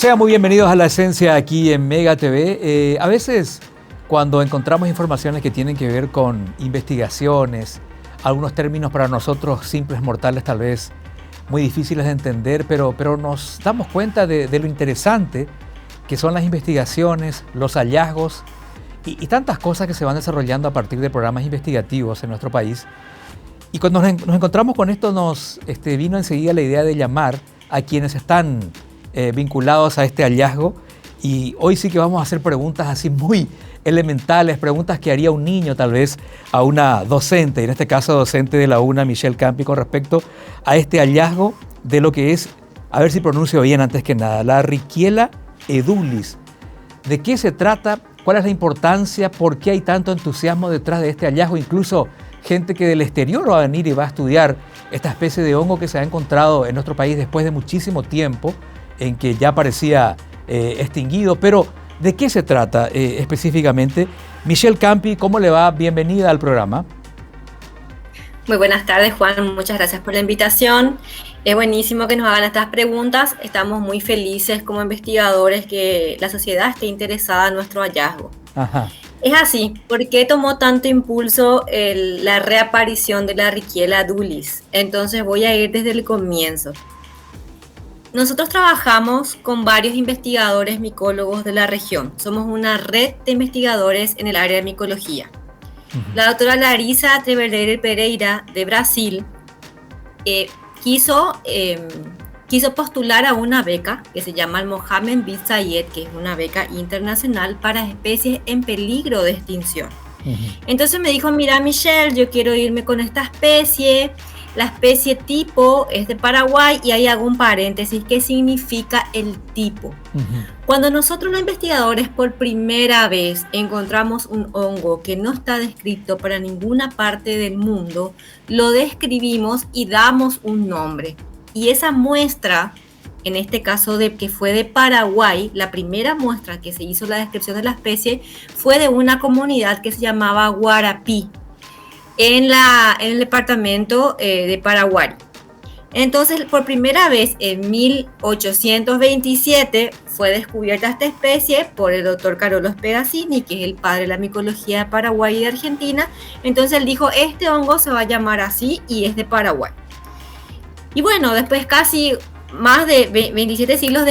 Sean muy bienvenidos a La Esencia aquí en Mega TV. A veces cuando encontramos informaciones que tienen que ver con investigaciones, algunos términos para nosotros simples mortales tal vez muy difíciles de entender, pero nos damos cuenta de lo interesante que son las investigaciones, los hallazgos y tantas cosas que se van desarrollando a partir de programas investigativos en nuestro país. Y cuando nos encontramos con esto nos vino enseguida la idea de llamar a quienes están vinculados a este hallazgo, y hoy sí que vamos a hacer preguntas así muy elementales, preguntas que haría un niño tal vez a una docente, en este caso docente de la UNA, Michelle Campi, con respecto a este hallazgo de lo que es, a ver si pronuncio bien antes que nada, la Riquiela edulis. ¿De qué se trata? ¿Cuál es la importancia? ¿Por qué hay tanto entusiasmo detrás de este hallazgo? Incluso gente que del exterior va a venir y va a estudiar esta especie de hongo que se ha encontrado en nuestro país después de muchísimo tiempo, en que ya parecía extinguido. Pero, ¿de qué se trata específicamente? Michelle Campi, ¿cómo le va? Bienvenida al programa. Muy buenas tardes, Juan. Muchas gracias por la invitación. Es buenísimo que nos hagan estas preguntas. Estamos muy felices como investigadores que la sociedad esté interesada en nuestro hallazgo. Ajá. Es así. ¿Por qué tomó tanto impulso la reaparición de la Riquiela edulis? Entonces voy a ir desde el comienzo. Nosotros trabajamos con varios investigadores micólogos de la región. Somos una red de investigadores en el área de micología. La doctora Larissa Treverdeira Pereira, de Brasil, quiso postular a una beca que se llama el Mohamed bin Zayed, que es una beca internacional para especies en peligro de extinción. Entonces me dijo, mira Michelle, yo quiero irme con esta especie. La especie tipo es de Paraguay, y ahí hago un paréntesis, ¿qué significa el tipo? Cuando nosotros los investigadores por primera vez encontramos un hongo que no está descrito para ninguna parte del mundo, lo describimos y damos un nombre. Y esa muestra, en este caso que fue de Paraguay, la primera muestra que se hizo la descripción de la especie fue de una comunidad que se llamaba Guarapí, en el departamento de Paraguay. Entonces, por primera vez en 1827 fue descubierta esta especie por el doctor Carolus Pegazzini, que es el padre de la micología de Paraguay y de Argentina. Entonces él dijo, este hongo se va a llamar así y es de Paraguay. Y bueno, después casi más de 27 años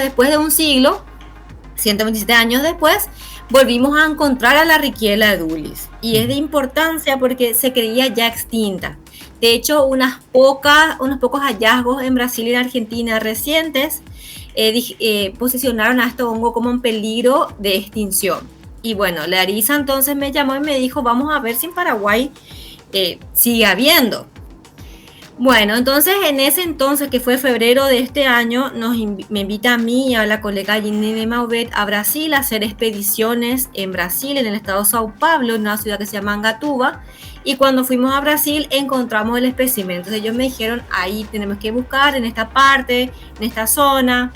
después de un siglo, 127 años después, volvimos a encontrar a la Riquiela edulis, y es de importancia porque se creía ya extinta. De hecho, unos pocos hallazgos en Brasil y en Argentina recientes posicionaron a este hongo como en peligro de extinción. Y bueno, Larissa entonces me llamó y me dijo, vamos a ver si en Paraguay sigue habiendo. Bueno, entonces en ese entonces, que fue febrero de este año, me invita a mí y a la colega Ginine Mauvet a Brasil a hacer expediciones en Brasil, en el estado de Sao Paulo, en una ciudad que se llama Angatuba. Y cuando fuimos a Brasil encontramos el espécimen. Entonces ellos me dijeron, ahí tenemos que buscar, en esta parte, en esta zona.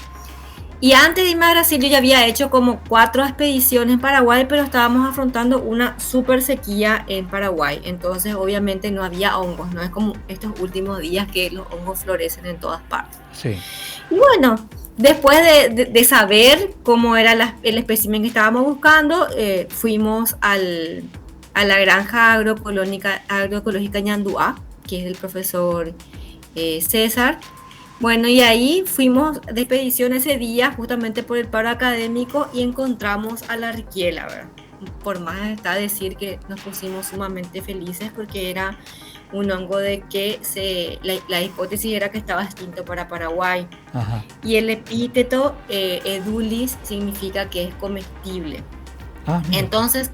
Y antes de irme a Brasil yo ya había hecho como 4 expediciones en Paraguay, pero estábamos afrontando una súper sequía en Paraguay. Entonces obviamente no había hongos, no es como estos últimos días que los hongos florecen en todas partes. Sí. Y bueno, después de saber cómo era el espécimen que estábamos buscando, fuimos a la granja agroecológica Ñandúa, que es del profesor César. Bueno, y ahí fuimos de expedición ese día justamente por el paro académico y encontramos a la Riquiela, ¿verdad? Por más está decir que nos pusimos sumamente felices porque era un hongo de que la hipótesis era que estaba extinto para Paraguay. Ajá. Y el epíteto edulis significa que es comestible. Entonces,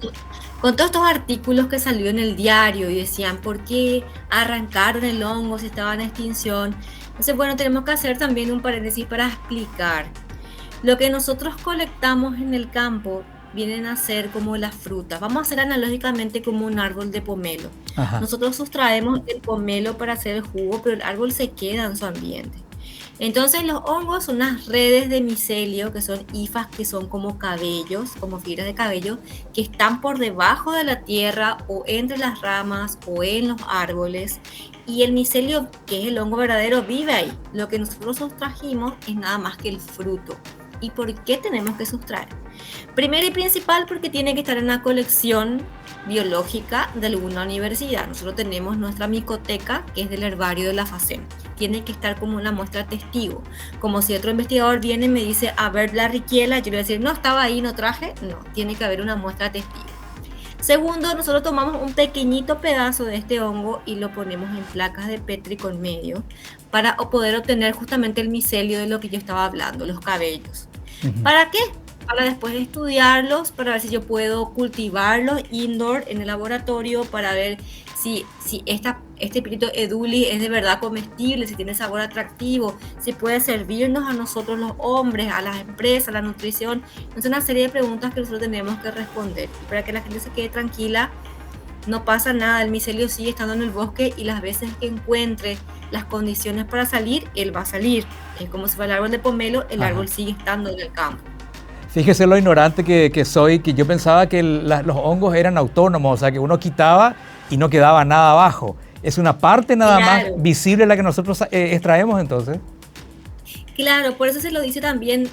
con todos estos artículos que salió en el diario y decían por qué arrancaron el hongo si estaba en extinción. Entonces, bueno, tenemos que hacer también un paréntesis para explicar. Lo que nosotros colectamos en el campo vienen a ser como las frutas. Vamos a hacer analógicamente como un árbol de pomelo. Nosotros sustraemos el pomelo para hacer el jugo, pero el árbol se queda en su ambiente. Entonces los hongos son unas redes de micelio que son hifas, que son como cabellos, como fibras de cabello, que están por debajo de la tierra o entre las ramas o en los árboles. Y el micelio, que es el hongo verdadero, vive ahí. Lo que nosotros sustrajimos es nada más que el fruto. ¿Y por qué tenemos que sustraer? Primero y principal, porque tiene que estar en una colección biológica de alguna universidad. Nosotros tenemos nuestra micoteca, que es del herbario de la FACEN. Tiene que estar como una muestra testigo. Como si otro investigador viene y me dice, a ver la riquiela, yo le voy a decir, no, estaba ahí, no traje. No, tiene que haber una muestra testigo. Segundo, nosotros tomamos un pequeñito pedazo de este hongo y lo ponemos en placas de Petri con medio para poder obtener justamente el micelio de lo que yo estaba hablando, los cabellos. ¿Para qué? Para después estudiarlos, para ver si yo puedo cultivarlos indoor en el laboratorio, para ver si este Pirito eduli es de verdad comestible, si tiene sabor atractivo, si puede servirnos a nosotros los hombres, a las empresas, a la nutrición. Es una serie de preguntas que nosotros tenemos que responder. Y para que la gente se quede tranquila, no pasa nada, el micelio sigue estando en el bosque y las veces que encuentre las condiciones para salir, él va a salir. Es como si fuera el árbol de pomelo, el árbol sigue estando en el campo. Fíjese lo ignorante que soy, que yo pensaba que los hongos eran autónomos, o sea, que uno quitaba y no quedaba nada abajo. Es una parte nada más visible la que nosotros extraemos entonces. Claro, por eso se lo dice también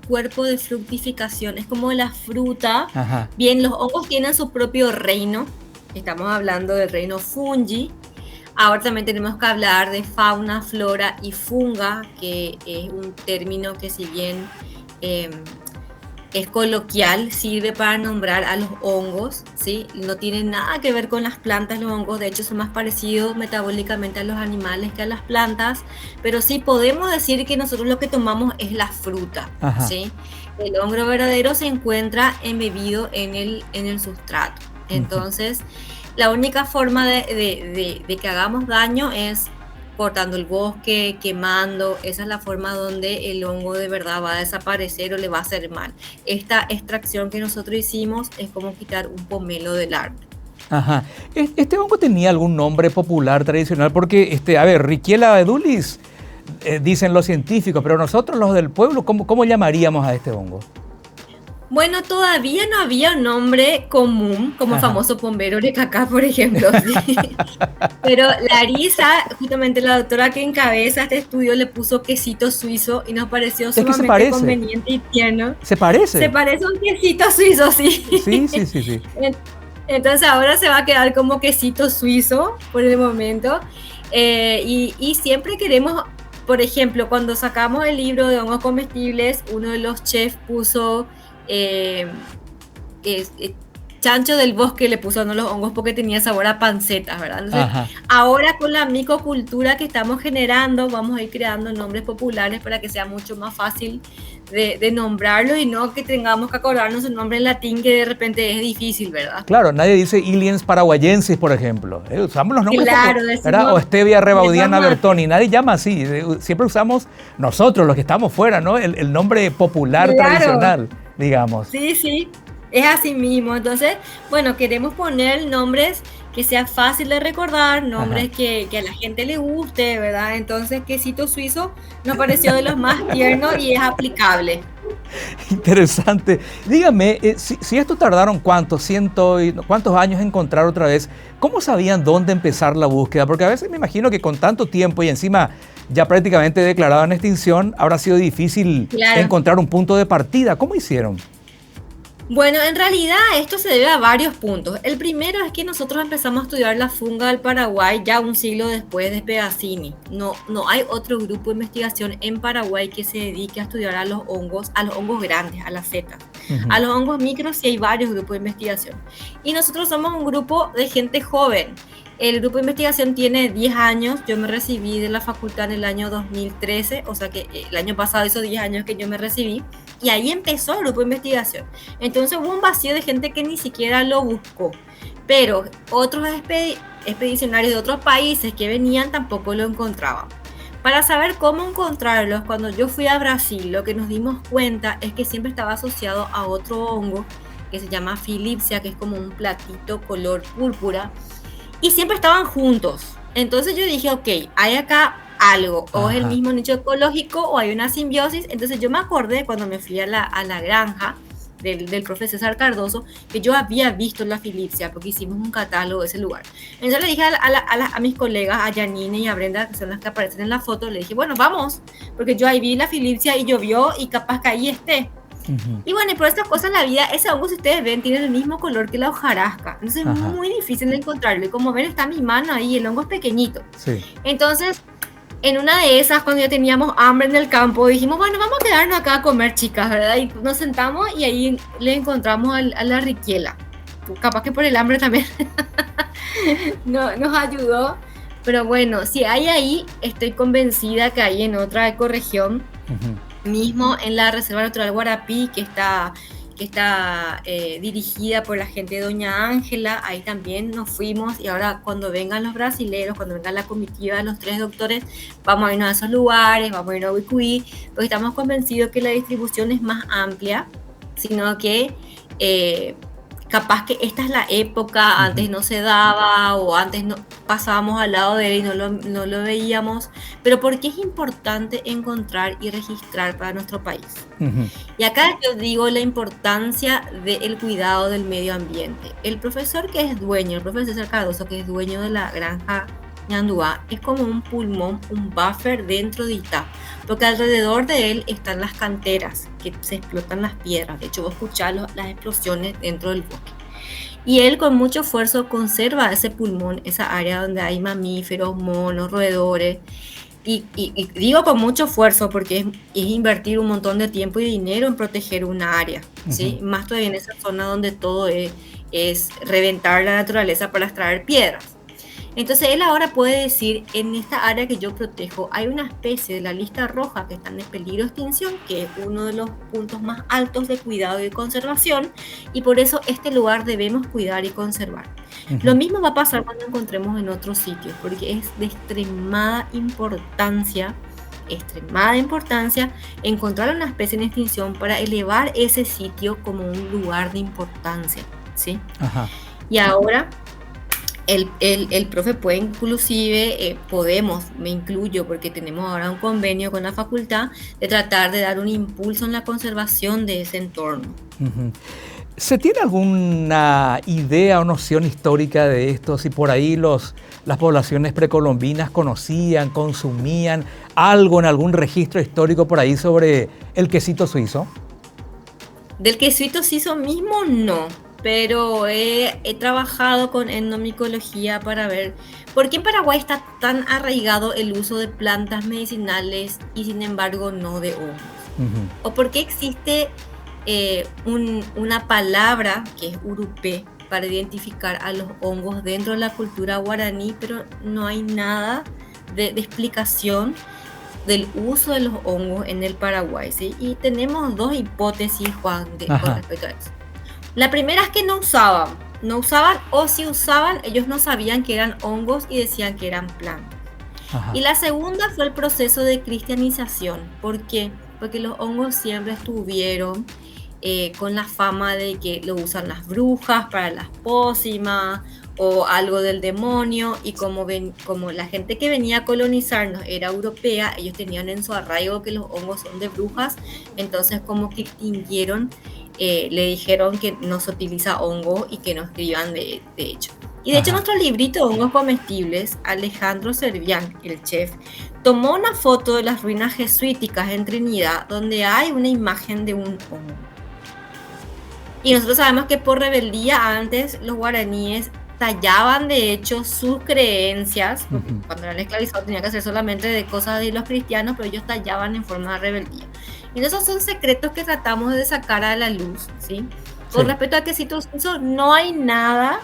cuerpo de fructificación, es como la fruta. Bien, los hongos tienen su propio reino, estamos hablando del reino fungi. Ahora también tenemos que hablar de fauna, flora y funga, que es un término que si bien es coloquial, sirve para nombrar a los hongos, ¿sí? No tiene nada que ver con las plantas, los hongos, de hecho son más parecidos metabólicamente a los animales que a las plantas, pero sí podemos decir que nosotros lo que tomamos es la fruta, ¿sí? El hongo verdadero se encuentra embebido en el sustrato. Entonces, la única forma de que hagamos daño es cortando el bosque, quemando. Esa es la forma donde el hongo de verdad va a desaparecer o le va a hacer mal. Esta extracción que nosotros hicimos es como quitar un pomelo del árbol. ¿Este hongo tenía algún nombre popular tradicional? Porque, Riquiela edulis, dicen los científicos, pero nosotros los del pueblo, ¿cómo llamaríamos a este hongo? Bueno, todavía no había un nombre común, como el famoso pombero de cacá, por ejemplo. ¿Sí? Pero Larisa, justamente la doctora que encabeza este estudio, le puso quesito suizo y nos pareció sumamente conveniente y tierno. ¿Se parece? Se parece a un quesito suizo, sí. Sí. Entonces ahora se va a quedar como quesito suizo por el momento. Y siempre queremos, por ejemplo, cuando sacamos el libro de hongos comestibles, uno de los chefs puso... chancho del bosque, le puso los hongos porque tenía sabor a pancetas, ¿verdad? Entonces, ahora con la micocultura que estamos generando, vamos a ir creando nombres populares para que sea mucho más fácil de nombrarlo y no que tengamos que acordarnos un nombre en latín que de repente es difícil, ¿verdad? Claro, nadie dice Iliens paraguayensis, por ejemplo. Usamos los nombres, ¿verdad? O Stevia rebaudiana bertoni, nadie llama así. Siempre usamos nosotros, los que estamos fuera, ¿no? El nombre popular tradicional, digamos. Sí, es así mismo. Entonces, bueno, queremos poner nombres que sea fácil de recordar, nombres que a la gente le guste, ¿verdad? Entonces, quesito suizo nos pareció de los más tiernos y es aplicable. Interesante. Dígame, si esto tardaron cuántos años en encontrar otra vez, ¿cómo sabían dónde empezar la búsqueda? Porque a veces me imagino que con tanto tiempo y encima ya prácticamente declarado en extinción, habrá sido difícil encontrar un punto de partida. ¿Cómo hicieron? Bueno, en realidad esto se debe a varios puntos. El primero es que nosotros empezamos a estudiar la funga del Paraguay ya un siglo después de Pegazzini. No hay otro grupo de investigación en Paraguay que se dedique a estudiar a los hongos grandes, a las setas. A los hongos micros sí hay varios grupos de investigación. Y nosotros somos un grupo de gente joven. El grupo de investigación tiene 10 años, yo me recibí de la facultad en el año 2013, o sea que el año pasado hizo 10 años que yo me recibí, y ahí empezó el grupo de investigación. Entonces hubo un vacío de gente que ni siquiera lo buscó, pero otros expedicionarios de otros países que venían tampoco lo encontraban. Para saber cómo encontrarlos, cuando yo fui a Brasil, lo que nos dimos cuenta es que siempre estaba asociado a otro hongo que se llama Philipsia, que es como un platito color púrpura, y siempre estaban juntos. Entonces yo dije, ok, hay acá algo, o es el Ajá. mismo nicho ecológico o hay una simbiosis. Entonces yo me acordé cuando me fui a la granja del profe César Cardoso, que yo había visto la filipsia, porque hicimos un catálogo de ese lugar. Entonces le dije a mis colegas, a Janine y a Brenda, que son las que aparecen en la foto, le dije, bueno, vamos, porque yo ahí vi la filipsia y llovió y capaz que ahí esté. Ujú. Y bueno, y por estas cosas en la vida, ese hongo, si ustedes ven, tiene el mismo color que la hojarasca. Entonces es Ajá. muy difícil de encontrarlo. Y como ven, está mi mano ahí, el hongo es pequeñito. Sí. Entonces, en una de esas, cuando ya teníamos hambre en el campo, dijimos, bueno, vamos a quedarnos acá a comer, chicas, ¿verdad? Y nos sentamos y ahí le encontramos a la riquiela. Capaz que por el hambre también no, nos ayudó. Pero bueno, si hay ahí, estoy convencida que hay en otra ecorregión, Ujú. mismo en la Reserva Natural Guarapí, que está dirigida por la gente de Doña Ángela. Ahí también nos fuimos, y ahora cuando vengan los brasileros, cuando venga la comitiva de los 3 doctores, vamos a irnos a esos lugares, vamos a irnos a Uicuí, porque estamos convencidos que la distribución es más amplia, sino que capaz que esta es la época, antes no se daba, o antes no pasábamos al lado de él y no lo veíamos. Pero ¿por qué es importante encontrar y registrar para nuestro país? Ujú. Y acá yo digo la importancia del cuidado del medio ambiente. El profesor que es dueño, el profesor César Cardoso, que es dueño de la granja Ñandúa, es como un pulmón, un buffer dentro de Itá, porque alrededor de él están las canteras, que se explotan las piedras. De hecho, vos escuchás las explosiones dentro del bosque. Y él con mucho esfuerzo conserva ese pulmón, esa área donde hay mamíferos, monos, roedores. Y digo con mucho esfuerzo porque es invertir un montón de tiempo y dinero en proteger una área, ¿sí? Ujú. Más todavía en esa zona donde todo es reventar la naturaleza para extraer piedras. Entonces él ahora puede decir, en esta área que yo protejo hay una especie de la lista roja que está en peligro de extinción, que es uno de los puntos más altos de cuidado y de conservación, y por eso este lugar debemos cuidar y conservar. Lo Ujú. mismo va a pasar cuando encontremos en otros sitios, porque es de extremada importancia encontrar una especie en extinción para elevar ese sitio como un lugar de importancia, ¿sí? Ajá. Y ahora el profe puede inclusive, me incluyo porque tenemos ahora un convenio con la facultad de tratar de dar un impulso en la conservación de ese entorno. Ujú. ¿Se tiene alguna idea o noción histórica de esto? Si por ahí las poblaciones precolombinas conocían, consumían algo en algún registro histórico por ahí sobre el quesito suizo. Del quesito suizo mismo no, pero he trabajado con etnomicología para ver por qué en Paraguay está tan arraigado el uso de plantas medicinales y sin embargo no de hongos. Ujú. O por qué existe una palabra que es urupé para identificar a los hongos dentro de la cultura guaraní, pero no hay nada de explicación del uso de los hongos en el Paraguay, ¿sí? Y tenemos dos hipótesis, Juan, con respecto a eso. La primera es que no usaban, o si usaban, ellos no sabían que eran hongos y decían que eran plantas. Ajá. Y la segunda fue el proceso de cristianización. ¿Por qué? Porque los hongos siempre estuvieron con la fama de que lo usan las brujas para las pócimas o algo del demonio, y como la gente que venía a colonizarnos era europea, ellos tenían en su arraigo que los hongos son de brujas, entonces como que extinguieron, le dijeron que no se utiliza hongo y que no escriban de hecho. Y de hecho en nuestro librito de hongos comestibles, Alejandro Servián, el chef, tomó una foto de las ruinas jesuíticas en Trinidad donde hay una imagen de un hongo. Y nosotros sabemos que por rebeldía antes los guaraníes tallaban de hecho sus creencias, porque cuando eran esclavizados tenía que hacer solamente de cosas de los cristianos, pero ellos tallaban en forma de rebeldía. Y esos son secretos que tratamos de sacar a la luz, ¿sí? Con respecto a quesito suizo, no hay nada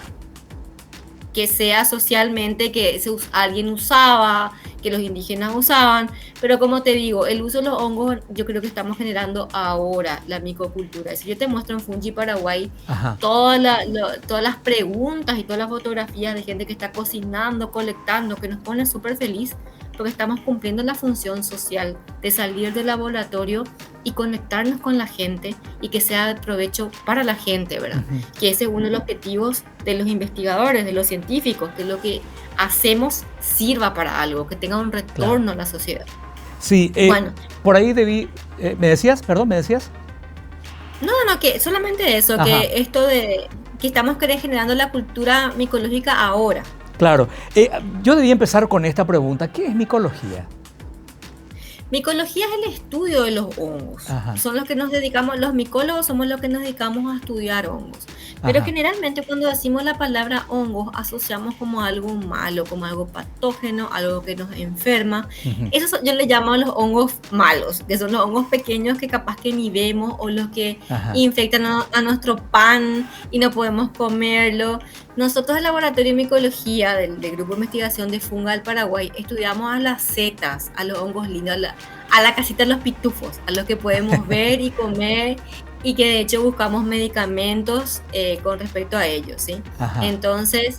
que sea socialmente que alguien usaba, que los indígenas usaban, pero como te digo, el uso de los hongos yo creo que estamos generando ahora la micocultura. Si yo te muestro en Fungi Paraguay todas las preguntas y todas las fotografías de gente que está cocinando, colectando, que nos pone súper feliz porque estamos cumpliendo la función social de salir del laboratorio y conectarnos con la gente y que sea de provecho para la gente, ¿verdad? Ujú. Que ese es uno de los objetivos de los investigadores, de los científicos, que lo que hacemos sirva para algo, que tenga un Claro. retorno a la sociedad. Sí, Bueno, por ahí ¿me decías? Perdón, ¿me decías? no, que solamente eso, Ajá, que esto de que estamos generando la cultura micológica ahora. claro. Yo debía empezar con esta pregunta. ¿Qué es micología? Micología es el estudio de los hongos. Ajá, Son los que nos dedicamos, los micólogos somos los que nos dedicamos a estudiar hongos. Pero ajá. generalmente cuando decimos la palabra hongos asociamos como algo malo, como algo patógeno, algo que nos enferma. Ujú. Yo le llamo a los hongos malos, que son los hongos pequeños que capaz que ni vemos o los que Ajá, infectan a nuestro pan y no podemos comerlo. Nosotros en el Laboratorio de Micología del Grupo de Investigación de Fungal Paraguay estudiamos a las setas, a los hongos lindos, a la casita de los pitufos, a los que podemos ver y comer y que de hecho buscamos medicamentos con respecto a ellos, ¿sí? ajá. Entonces,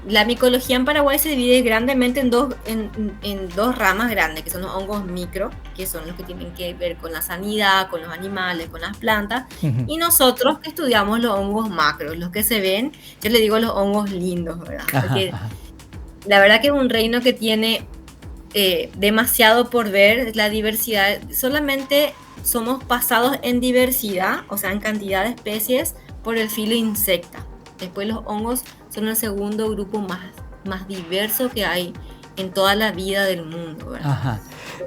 la micología en Paraguay se divide grandemente en dos ramas grandes, que son los hongos micro, que son los que tienen que ver con la sanidad, con los animales, con las plantas, Ujú. y nosotros que estudiamos los hongos macros, los que se ven, yo le digo los hongos lindos, ¿verdad? Ajá, Porque ajá. la verdad que es un reino que tiene demasiado por ver, la diversidad, solamente somos pasados en diversidad, o sea, en cantidad de especies, por el filo insecta. Después los hongos son el segundo grupo más diverso que hay en toda la vida del mundo, ¿verdad? Ajá.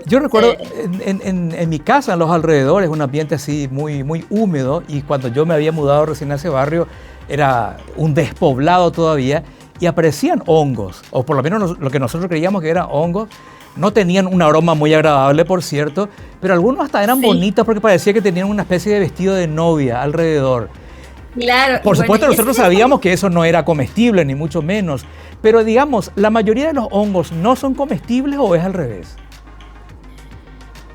Yo recuerdo Entonces, en mi casa, en los alrededores, un ambiente así muy, muy húmedo, y cuando yo me había mudado recién a ese barrio, era un despoblado todavía, y aparecían hongos, o por lo menos lo que nosotros creíamos que eran hongos. No tenían un aroma muy agradable, por cierto, pero algunos hasta eran sí, bonitos porque parecía que tenían una especie de vestido de novia alrededor. claro, y Por bueno, supuesto, y ese nosotros es el sabíamos que eso no era comestible, ni mucho menos, pero digamos, ¿la mayoría de los hongos no son comestibles o es al revés?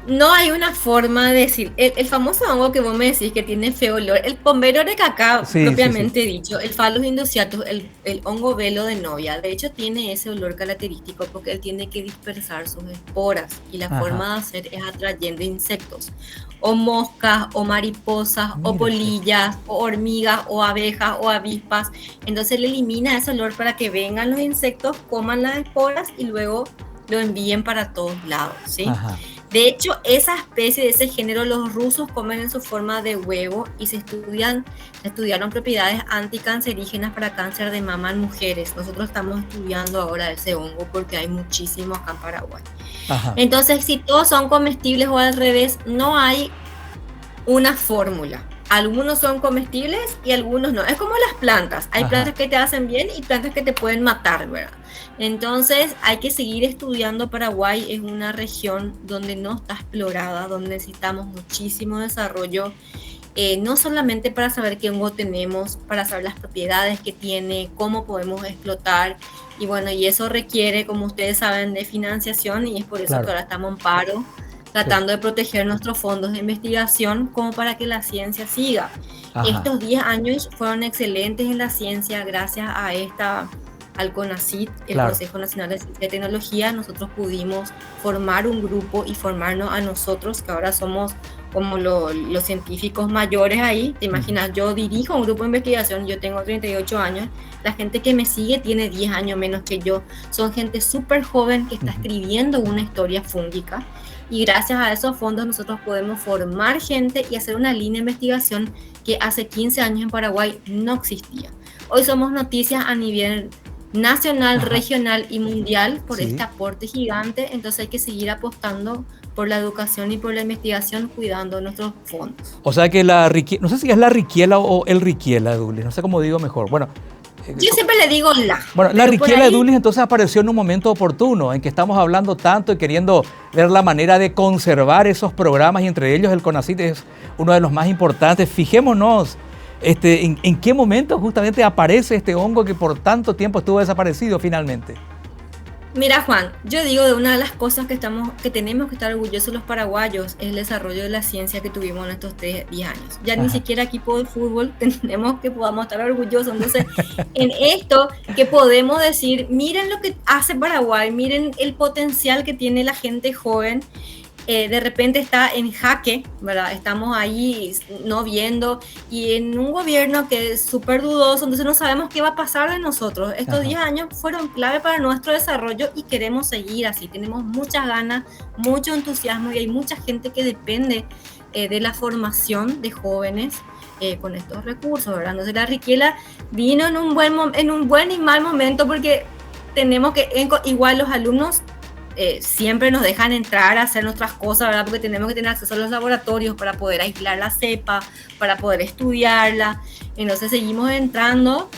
No hay una forma de decir, el famoso hongo que vos me decís que tiene feo olor, el pombero de cacao, Sí, sí, sí. propiamente dicho, el Phallus indociatus, el hongo velo de novia, de hecho tiene ese olor característico porque él tiene que dispersar sus esporas y la Ajá. forma de hacer es atrayendo insectos, o moscas, o mariposas, o Mire usted. polillas, o hormigas, o abejas, o avispas, entonces le elimina ese olor para que vengan los insectos, coman las esporas y luego lo envíen para todos lados, ¿sí? Ajá. De hecho, esa especie de ese género los rusos comen en su forma de huevo y se estudiaron propiedades anticancerígenas para cáncer de mama en mujeres. Nosotros estamos estudiando ahora ese hongo porque hay muchísimos acá en Paraguay. Ajá. Entonces, si todos son comestibles o al revés, no hay una fórmula. Algunos son comestibles y algunos no. Es como las plantas. Hay Ajá. plantas que te hacen bien y plantas que te pueden matar, ¿verdad? Entonces hay que seguir estudiando. Paraguay es una región donde no está explorada, donde necesitamos muchísimo desarrollo, no solamente para saber qué hongo tenemos, para saber las propiedades que tiene, cómo podemos explotar. Y bueno, y eso requiere, como ustedes saben, de financiación y es por eso que Claro. ahora estamos en paro Sí. tratando de proteger nuestros fondos de investigación como para que la ciencia siga. Ajá. Estos 10 años fueron excelentes en la ciencia gracias a al CONACYT, el Claro. Consejo Nacional de Ciencia y Tecnología. Nosotros pudimos formar un grupo y formarnos a nosotros, que ahora somos como los científicos mayores ahí. Te imaginas, yo dirijo un grupo de investigación, yo tengo 38 años, la gente que me sigue tiene 10 años menos que yo. Son gente súper joven que está escribiendo una historia fúngica. Y gracias a esos fondos nosotros podemos formar gente y hacer una línea de investigación que hace 15 años en Paraguay no existía. Hoy somos noticias a nivel nacional, Ajá. regional y mundial por Sí. este aporte gigante, entonces hay que seguir apostando por la educación y por la investigación cuidando nuestros fondos. O sea que no sé si es la riquiela o el riquiela, Dulis, no sé cómo digo mejor. Bueno, Yo siempre le digo la pero por riquiela de ahí Dulis entonces apareció en un momento oportuno, en que estamos hablando tanto y queriendo ver la manera de conservar esos programas, y entre ellos el CONACYT es uno de los más importantes. Fijémonos en qué momento justamente aparece este hongo que por tanto tiempo estuvo desaparecido finalmente. Mira, Juan, yo digo de una de las cosas que tenemos que estar orgullosos los paraguayos es el desarrollo de la ciencia que tuvimos en estos 10 años. Ya ni Ajá. siquiera equipo de fútbol tenemos que podamos estar orgullosos. Entonces, en esto que podemos decir, miren lo que hace Paraguay, miren el potencial que tiene la gente joven. de repente está en jaque, ¿verdad? Estamos ahí no viendo y en un gobierno que es súper dudoso, entonces no sabemos qué va a pasar de nosotros. Estos 10 años fueron clave para nuestro desarrollo y queremos seguir así. Tenemos muchas ganas, mucho entusiasmo y hay mucha gente que depende de la formación de jóvenes con estos recursos, ¿verdad? Entonces la Riquela vino en un buen y mal momento porque tenemos que, igual los alumnos siempre nos dejan entrar a hacer nuestras cosas, ¿verdad? Porque tenemos que tener acceso a los laboratorios para poder aislar la cepa, para poder estudiarla. Entonces seguimos entrando,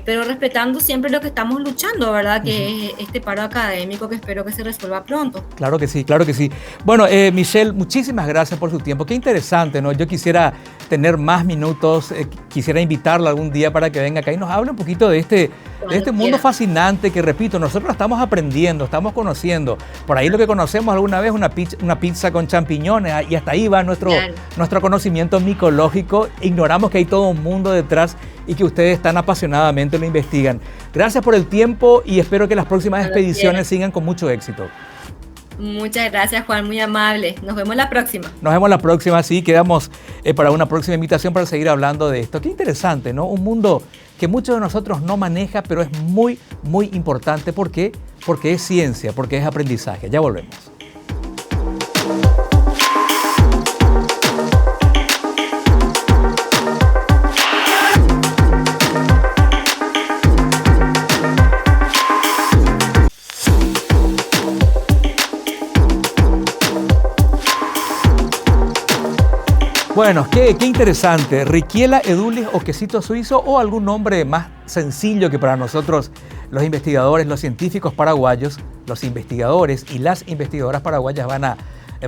pero respetando siempre lo que estamos luchando, ¿verdad? Que es este paro académico que espero que se resuelva pronto. Claro que sí, claro que sí. Bueno, Michelle, muchísimas gracias por su tiempo. Qué interesante, ¿no? Yo quisiera tener más minutos, quisiera invitarla algún día para que venga acá y nos hable un poquito de este mundo fascinante que, repito, nosotros estamos aprendiendo, estamos conociendo. Por ahí lo que conocemos alguna vez, una pizza con champiñones, y hasta ahí va nuestro conocimiento micológico. Ignoramos que hay todo un mundo detrás y que ustedes tan apasionadamente lo investigan. Gracias por el tiempo y espero que las próximas expediciones sigan con mucho éxito. Muchas gracias, Juan, muy amable. Nos vemos la próxima. Nos vemos la próxima, sí, quedamos para una próxima invitación para seguir hablando de esto. Qué interesante, ¿no? Un mundo que muchos de nosotros no maneja, pero es muy, muy importante. ¿Por qué? Porque es ciencia, porque es aprendizaje. Ya volvemos. Bueno, qué interesante. Riquiela edulis o quesito suizo, o algún nombre más sencillo que para nosotros los investigadores, los científicos paraguayos, los investigadores y las investigadoras paraguayas van a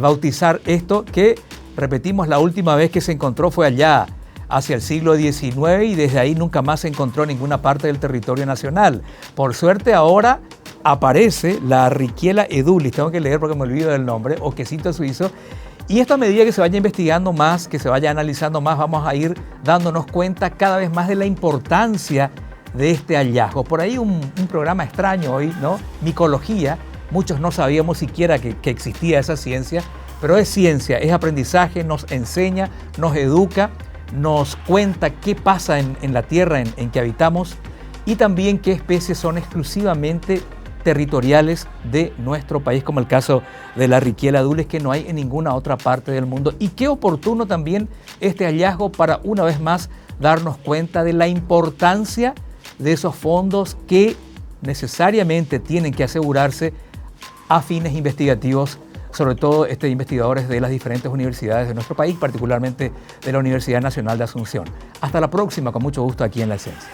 bautizar esto que, repetimos, la última vez que se encontró fue allá hacia el siglo XIX y desde ahí nunca más se encontró en ninguna parte del territorio nacional. Por suerte ahora aparece la Riquiela edulis, tengo que leer porque me olvido del nombre, o quesito suizo. Y esto, a medida que se vaya investigando más, que se vaya analizando más, vamos a ir dándonos cuenta cada vez más de la importancia de este hallazgo. Por ahí un programa extraño hoy, ¿no? Micología. Muchos no sabíamos siquiera que existía esa ciencia, pero es ciencia, es aprendizaje, nos enseña, nos educa, nos cuenta qué pasa en la tierra en que habitamos y también qué especies son exclusivamente territoriales de nuestro país, como el caso de la Riquiela edulis, que no hay en ninguna otra parte del mundo. Y qué oportuno también este hallazgo para, una vez más, darnos cuenta de la importancia de esos fondos que necesariamente tienen que asegurarse a fines investigativos, sobre todo investigadores de las diferentes universidades de nuestro país, particularmente de la Universidad Nacional de Asunción. Hasta la próxima, con mucho gusto aquí en La Ciencia.